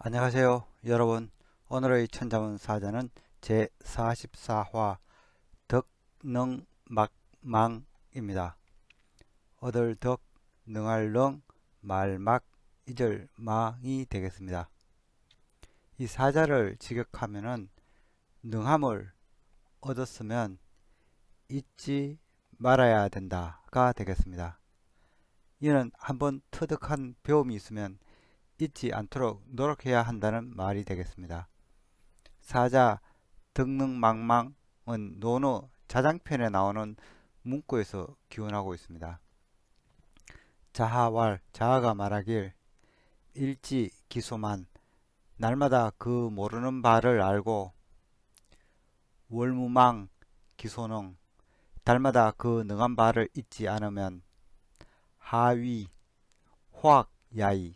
안녕하세요 여러분. 오늘의 천자문 사자는 제44화 덕능막망입니다. 얻을 덕, 능할 능, 말막, 잊을 망이 되겠습니다. 이 사자를 직역하면은 능함을 얻었으면 잊지 말아야 된다가 되겠습니다. 이는 한번 터득한 배움이 있으면 잊지 않도록 노력해야 한다는 말이 되겠습니다. 사자 덕능망망은 논어 자장편에 나오는 문구에서 기원하고 있습니다. 자하왈 자하가 말하길 일지 기소만 날마다 그 모르는 바를 알고 월무망 기소능 달마다 그 능한 바를 잊지 않으면 하위 호학 야이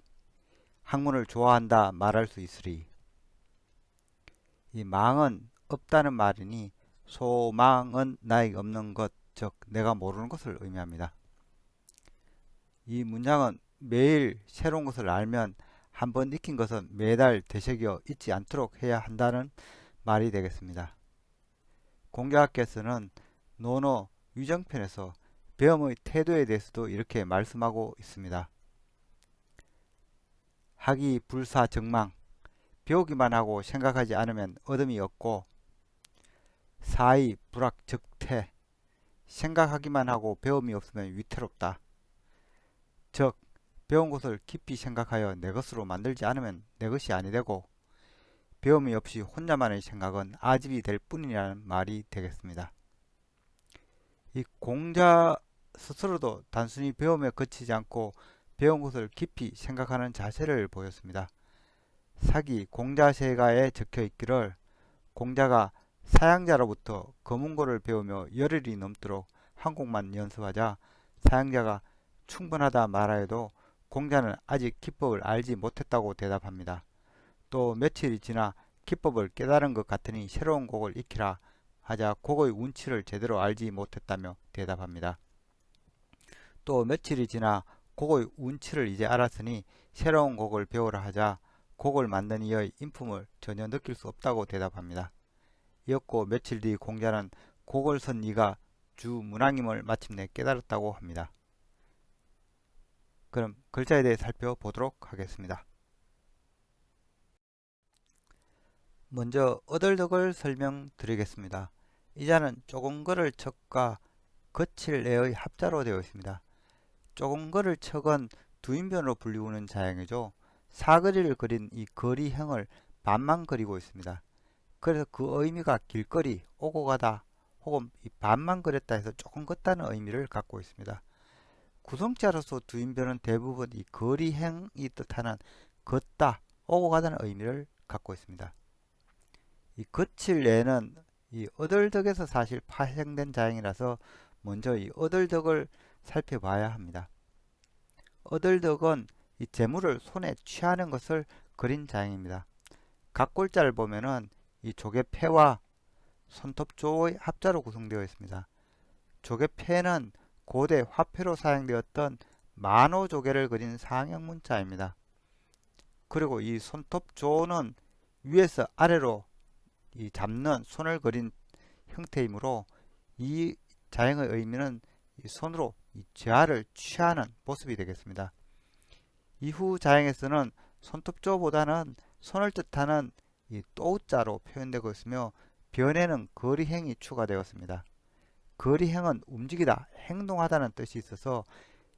학문을 좋아한다 말할 수 있으리. 이 망은 없다는 말이니 소망은 나에게 없는 것, 즉 내가 모르는 것을 의미합니다. 이 문장은 매일 새로운 것을 알면 한번 익힌 것은 매달 되새겨 잊지 않도록 해야 한다는 말이 되겠습니다. 공자께서는 논어 유정편에서 배움의 태도에 대해서도 이렇게 말씀하고 있습니다. 학이 불사정망 배우기만 하고 생각하지 않으면 얻음이 없고 사의 불악적태 생각하기만 하고 배움이 없으면 위태롭다. 즉 배운 것을 깊이 생각하여 내 것으로 만들지 않으면 내 것이 아니 되고 배움이 없이 혼자만의 생각은 아집이 될 뿐이라는 말이 되겠습니다. 이 공자 스스로도 단순히 배움에 그치지 않고 배운 것을 깊이 생각하는 자세를 보였습니다. 사기 공자세가에 적혀 있기를 공자가 사양자로부터 거문고를 배우며 열흘이 넘도록 한국만 연습하자 사양자가 충분하다 말하여도 공자는 아직 기법을 알지 못했다고 대답합니다. 또 며칠이 지나 기법을 깨달은 것 같으니 새로운 곡을 익히라 하자 곡의 운치를 제대로 알지 못했다며 대답합니다. 또 며칠이 지나 곡의 운치를 이제 알았으니 새로운 곡을 배우라 하자 곡을 만든 이의 인품을 전혀 느낄 수 없다고 대답합니다. 이었고 며칠 뒤 공자는 곡을 쓴 이가 주문왕임을 마침내 깨달았다고 합니다. 그럼 글자에 대해 살펴보도록 하겠습니다. 먼저 어덜덕을 설명드리겠습니다. 이 자는 조금거를 척과 거칠애의 합자로 되어 있습니다. 조금거를 척은 두인변으로 불리우는 자양이죠. 사거리를 그린 이 거리형을 반만 그리고 있습니다. 그래서 그 의미가 길거리, 오고 가다 혹은 이 반만 그렸다 해서 조금 걷다는 의미를 갖고 있습니다. 구성자로서 두인변은 대부분 이 거리행이 뜻하는 걷다, 오고 가다는 의미를 갖고 있습니다. 이 거칠애는 이 어덜덕에서 사실 파생된 자형이라서 먼저 이 어덜덕을 살펴봐야 합니다. 어덜덕은 이 재물을 손에 취하는 것을 그린 자형입니다. 각 골자를 보면은 이 조개패와 손톱조의 합자로 구성되어 있습니다. 조개패는 고대 화폐로 사용되었던 만호조개를 그린 상형 문자입니다. 그리고 이 손톱조는 위에서 아래로 이 잡는 손을 그린 형태이므로 이 자형의 의미는 이 손으로 이 재화를 취하는 모습이 되겠습니다. 이후 자형에서는 손톱조보다는 손을 뜻하는 이 또자로 표현되고 있으며 변에는 거리행이 추가되었습니다. 거리행은 움직이다, 행동하다는 뜻이 있어서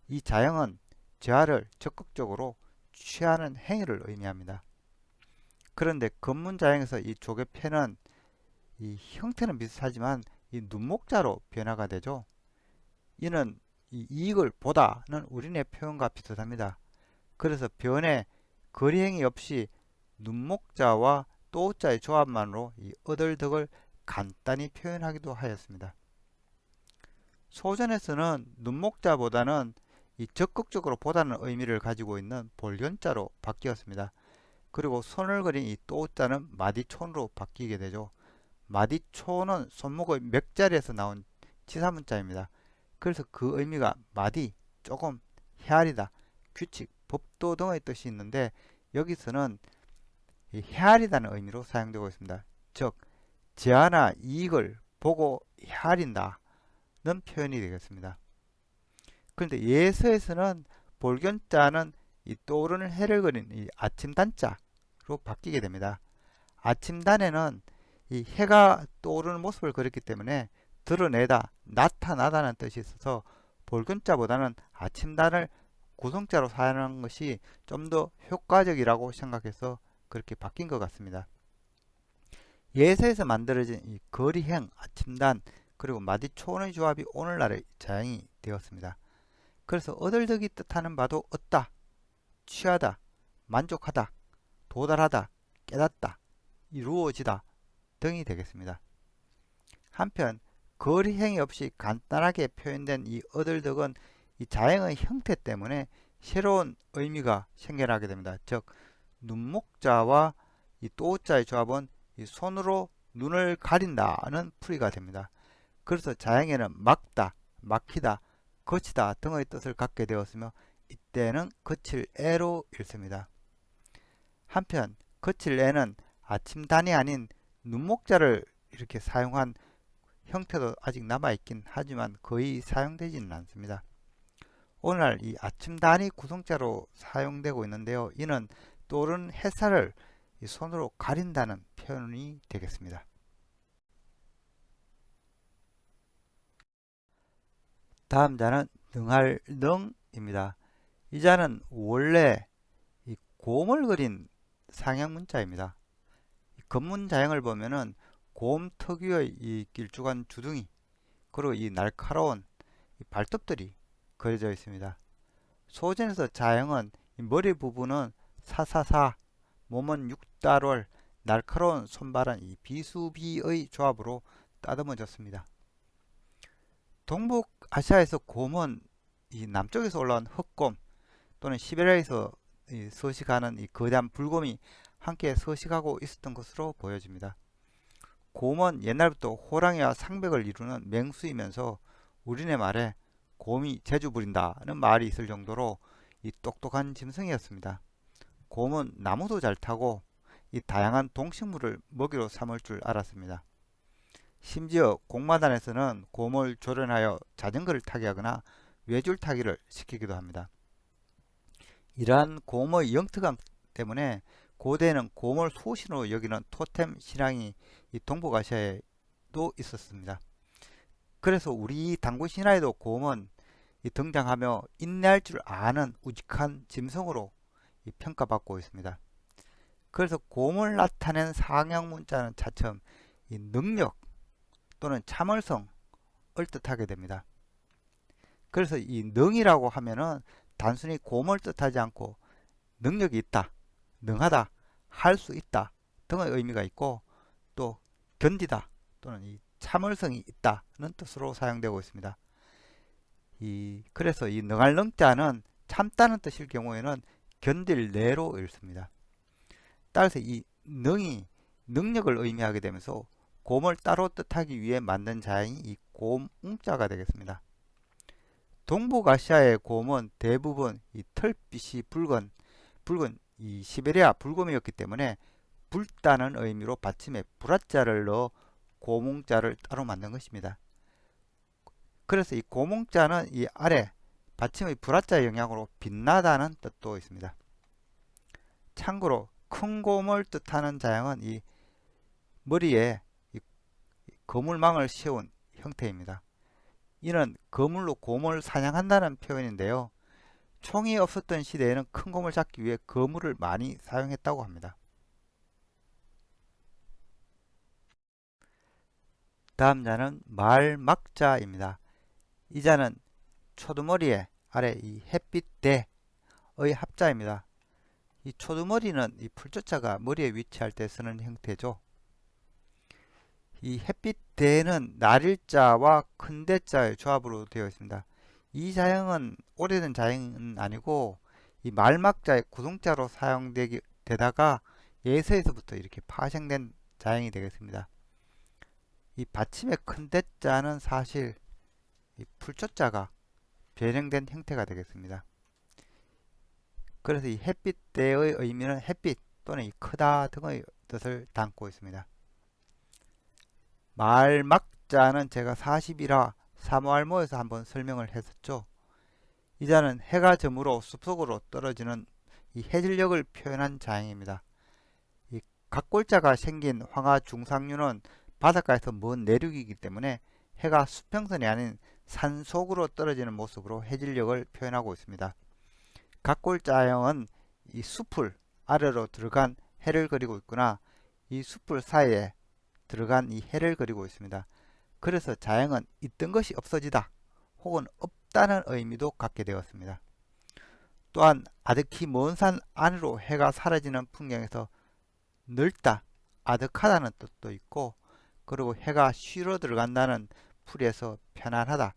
이 자형은 재화를 적극적으로 취하는 행위를 의미합니다. 그런데 건문자형에서 이 조개패는 이 형태는 비슷하지만 이 눈목자로 변화가 되죠. 이는 이 이익을 보다는 우리네 표현과 비슷합니다. 그래서 변에 거리행위 없이 눈목자와 또자의 조합만으로 이 어덜덕을 간단히 표현하기도 하였습니다. 소전에서는 눈목자보다는 이 적극적으로 보다는 의미를 가지고 있는 볼견자로 바뀌었습니다. 그리고 손을 그린 이 또자는 마디촌으로 바뀌게 되죠. 마디촌은 손목의 맥자리에서 나온 치사문자입니다. 그래서 그 의미가 마디, 조금, 헤아리다, 규칙, 법도 등의 뜻이 있는데 여기서는 이 헤아리다는 의미로 사용되고 있습니다. 즉 재화나 이익을 보고 헤아린다는 표현이 되겠습니다. 그런데 예서에서는 볼견자는 이 떠오르는 해를 그린 이 아침단자로 바뀌게 됩니다. 아침단에는 이 해가 떠오르는 모습을 그렸기 때문에 드러내다, 나타나다는 뜻이 있어서 볼근자보다는 아침단을 구성자로 사용하는 것이 좀 더 효과적이라고 생각해서 그렇게 바뀐 것 같습니다. 예서에서 만들어진 이 거리행, 아침단, 그리고 마디초원의 조합이 오늘날의 자양이 되었습니다. 그래서 얻을덕이 뜻하는 바도 얻다, 취하다, 만족하다, 도달하다, 깨닫다, 이루어지다 등이 되겠습니다. 한편 거리행위 없이 간단하게 표현된 이 얻을덕은 이 자행의 형태 때문에 새로운 의미가 생겨나게 됩니다. 즉 눈목자와 이 또자의 조합은 이 손으로 눈을 가린다는 풀이가 됩니다. 그래서 자행에는 막다, 막히다, 거치다 등의 뜻을 갖게 되었으며 이때는 거칠 애로 읽습니다. 한편 거칠 애는 아침단이 아닌 눈목자를 이렇게 사용한 형태도 아직 남아있긴 하지만 거의 사용되지는 않습니다. 오늘날 이 아침단이 구성자로 사용되고 있는데요. 이는 떠오르는 햇살을 손으로 가린다는 표현이 되겠습니다. 다음 자는 능할 능입니다. 이 자는 원래 이 곰을 그린 상형 문자입니다. 겉문 자형을 보면은 곰 특유의 이 길쭉한 주둥이 그리고 이 날카로운 이 발톱들이 그려져 있습니다. 소전에서 자형은 이 머리 부분은 사사사, 몸은 육달월, 날카로운 손발은 이 비수비의 조합으로 따듬어졌습니다. 동북아시아에서 곰은 이 남쪽에서 올라온 흑곰 또는 시베리아에서 서식하는 이 거대한 불곰이 함께 서식하고 있었던 것으로 보여집니다. 곰은 옛날부터 호랑이와 상백을 이루는 맹수이면서 우리네 말에 곰이 재주 부린다는 말이 있을 정도로 이 똑똑한 짐승이었습니다. 곰은 나무도 잘 타고 이 다양한 동식물을 먹이로 삼을 줄 알았습니다. 심지어 공마단에서는 곰을 조련하여 자전거를 타게 하거나 외줄 타기를 시키기도 합니다. 이러한 곰의 영특함 때문에 고대에는 곰을 소신으로 여기는 토템 신앙이 이 동북아시아에도 있었습니다. 그래서 우리 단군 신화에도 곰은 등장하며 인내할 줄 아는 우직한 짐승으로 평가받고 있습니다. 그래서 곰을 나타낸 상형 문자는 차츰 이 능력 또는 참을성을 뜻하게 됩니다. 그래서 이 능이라고 하면은 단순히 곰을 뜻하지 않고 능력이 있다, 능하다, 할 수 있다 등의 의미가 있고 또 견디다 또는 이 참을성이 있다는 뜻으로 사용되고 있습니다. 그래서 이 능할 능자는 참다는 뜻일 경우에는 견딜 내로 읽습니다. 따라서 이 능이 능력을 의미하게 되면서 곰을 따로 뜻하기 위해 만든 자형이 이 곰웅자가 되겠습니다. 동북아시아의 곰은 대부분 이 털빛이 붉은 이 시베리아 불곰이었기 때문에 붉다는 의미로 받침에 불화자를 넣어 곰웅자를 따로 만든 것입니다. 그래서 이 곰웅자는 이 아래 받침의 불화자의 영향으로 빛나다는 뜻도 있습니다. 참고로 큰 곰을 뜻하는 자형은 이 머리에 이 거물망을 씌운 형태입니다. 이는 거물로 곰을 사냥한다는 표현인데요. 총이 없었던 시대에는 큰 곰을 잡기 위해 거물을 많이 사용했다고 합니다. 다음 자는 말막자입니다. 이 자는 초두머리에 아래 이 햇빛대의 합자입니다. 이 초두머리는 이 풀조자가 머리에 위치할 때 쓰는 형태죠. 이 햇빛대는 날일자와 큰대자의 조합으로 되어 있습니다. 이 자형은 오래된 자형은 아니고 이 말막자의 구성자로 사용되다가 예서에서부터 이렇게 파생된 자형이 되겠습니다. 이 받침의 큰대자는 사실 이 풀조자가 변형된 형태가 되겠습니다. 그래서 이 햇빛대의 의미는 햇빛 또는 이 크다 등의 뜻을 담고 있습니다. 말막자는 제가 41화 사모알모에서 한번 설명을 했었죠. 이 자는 해가 저물어 숲속으로 떨어지는 이 해질녘을 표현한 자양입니다. 이 각골자가 생긴 황하 중상류는 바닷가에서 먼 내륙이기 때문에 해가 수평선이 아닌 산속으로 떨어지는 모습으로 해질녘을 표현하고 있습니다. 각골자형은 이 숲을 아래로 들어간 해를 그리고 있거나 이 숲을 사이에 들어간 이 해를 그리고 있습니다. 그래서 자형은 있던 것이 없어지다 혹은 없다는 의미도 갖게 되었습니다. 또한 아득히 먼 산 안으로 해가 사라지는 풍경에서 넓다, 아득하다는 뜻도 있고, 그리고 해가 쉬러 들어간다는 풀이에서 편안하다,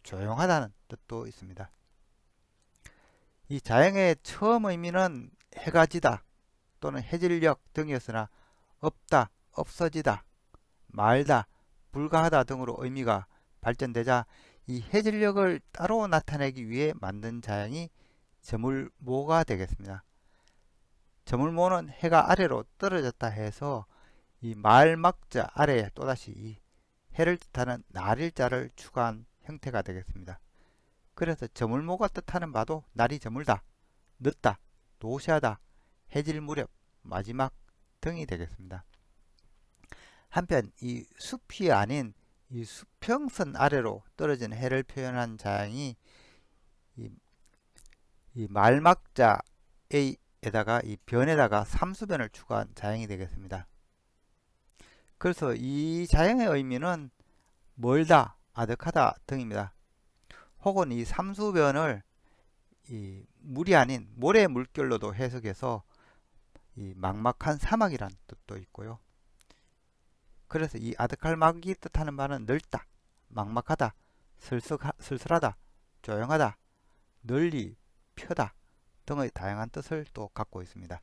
조용하다는 뜻도 있습니다. 이 자형의 처음 의미는 해가 지다 또는 해질녘 등이었으나 없다, 없어지다, 말다, 불가하다 등으로 의미가 발전되자 이 해질녘을 따로 나타내기 위해 만든 자형이 저물모가 되겠습니다. 저물모는 해가 아래로 떨어졌다 해서 이 말막자 아래에 또다시 이 해를 뜻하는 날일자를 추가한 형태가 되겠습니다. 그래서 저물모가 뜻하는 바도 날이 저물다, 늦다, 도시하다, 해질 무렵, 마지막 등이 되겠습니다. 한편 이 숲이 아닌 이 수평선 아래로 떨어진 해를 표현한 자양이 이 말막자 A에다가 이 변에다가 삼수변을 추가한 자양이 되겠습니다. 그래서 이 자양의 의미는 멀다, 아득하다 등입니다. 혹은 이 삼수변을 이 물이 아닌 모래 물결로도 해석해서 이 막막한 사막이란 뜻도 있고요. 그래서 이 아득할막이 뜻하는 바는 넓다, 막막하다, 슬슬하다, 조용하다, 널리 펴다 등의 다양한 뜻을 또 갖고 있습니다.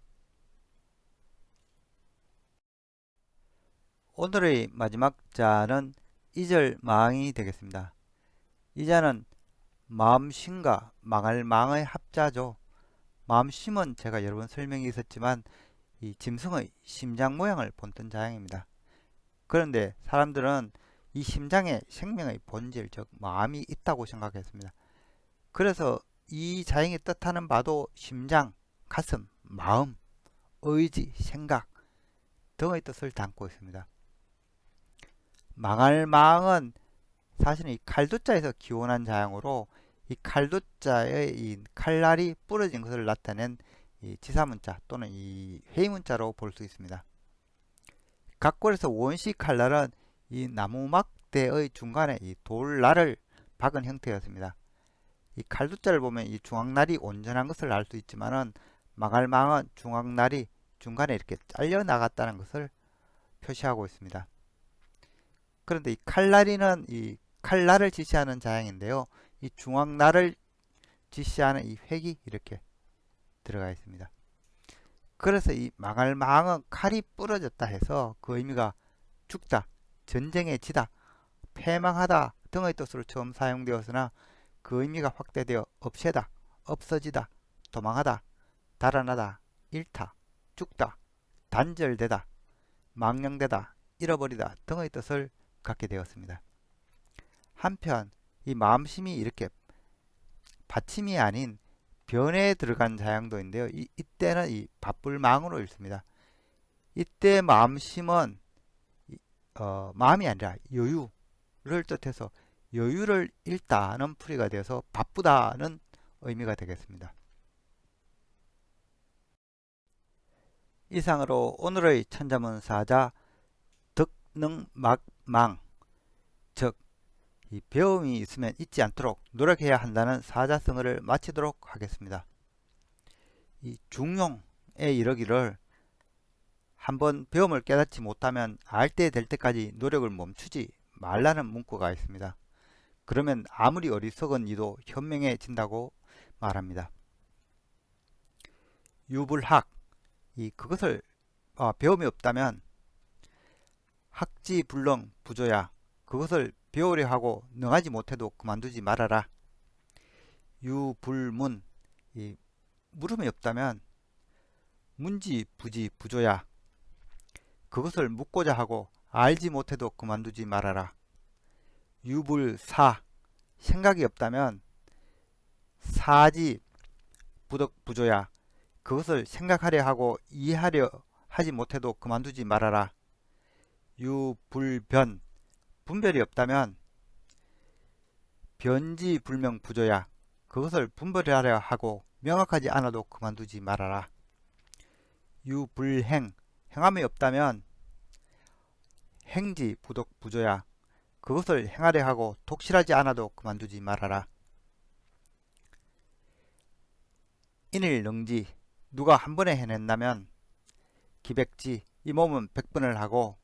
오늘의 마지막 자는 이절망이 되겠습니다. 이 자는 마음심과 망할 망의 합자죠. 마음심은 제가 여러 번 설명이 있었지만 이 짐승의 심장 모양을 본뜬 자양입니다. 그런데 사람들은 이 심장에 생명의 본질, 즉 마음이 있다고 생각했습니다. 그래서 이 자형이 뜻하는 바도 심장, 가슴, 마음, 의지, 생각 등의 뜻을 담고 있습니다. 망할 망은 사실은 이 칼도자에서 기원한 자형으로 이 칼도자의 이 칼날이 부러진 것을 나타낸 이 지사문자 또는 이 회의문자로 볼 수 있습니다. 각골에서 원시 칼날은 이 나무막대의 중간에 이 돌날을 박은 형태였습니다. 이 칼두자를 보면 이 중앙날이 온전한 것을 알 수 있지만은 망할망은 중앙날이 중간에 이렇게 잘려 나갔다는 것을 표시하고 있습니다. 그런데 이 칼날이는 이 칼날을 지시하는 자형인데요. 이 중앙날을 지시하는 이 획이 이렇게 들어가 있습니다. 그래서 이 망할망은 칼이 부러졌다 해서 그 의미가 죽다, 전쟁에 지다, 패망하다 등의 뜻으로 처음 사용되었으나 그 의미가 확대되어 없애다, 없어지다, 도망하다, 달아나다, 잃다, 죽다, 단절되다, 망령되다, 잃어버리다 등의 뜻을 갖게 되었습니다. 한편 이 마음심이 이렇게 받침이 아닌 변에 들어간 자양도인데요. 이때는 이 밥불망으로 읽습니다. 이때 마음심은 마음이 아니라 여유를 뜻해서 여유를 잃다는 풀이가 되어서 바쁘다는 의미가 되겠습니다. 이상으로 오늘의 천자문 사자 득능막망, 즉 이 배움이 있으면 잊지 않도록 노력해야 한다는 사자성어를 마치도록 하겠습니다. 이 중용에 이르기를 한번 배움을 깨닫지 못하면 알 때 될 때까지 노력을 멈추지 말라는 문구가 있습니다. 그러면 아무리 어리석은 이도 현명해진다고 말합니다. 유불학, 그것을 배움이 없다면 학지불능 부조야, 그것을 배우려 하고 능하지 못해도 그만두지 말아라. 유불문, 물음이 없다면 문지 부지 부조야. 그것을 묻고자 하고 알지 못해도 그만두지 말아라. 유불사. 생각이 없다면 사지 부덕 부조야. 그것을 생각하려 하고 이해하려 하지 못해도 그만두지 말아라. 유불변. 분별이 없다면 변지불명 부조야. 그것을 분별하려 하고 명확하지 않아도 그만두지 말아라. 유불행. 행함이 없다면 행지 부덕 부조야. 그것을 행하려 하고 독실하지 않아도 그만두지 말아라. 인일능지. 누가 한 번에 해낸다면 기백지. 이 몸은 100번을 하고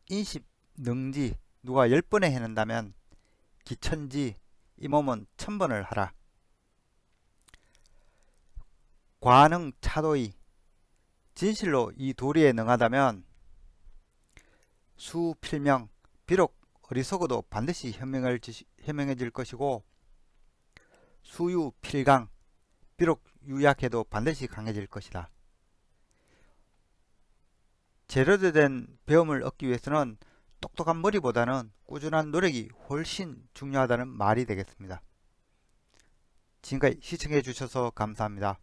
인십능지. 누가 10번에 해낸다면 기천지. 이 몸은 1000번을 하라. 과능차도이. 진실로 이 도리에 능하다면 수필명. 비록 어리석어도 반드시 현명해질 것이고 수유필강. 비록 유약해도 반드시 강해질 것이다. 제대로 된 배움을 얻기 위해서는 똑똑한 머리보다는 꾸준한 노력이 훨씬 중요하다는 말이 되겠습니다. 지금까지 시청해 주셔서 감사합니다.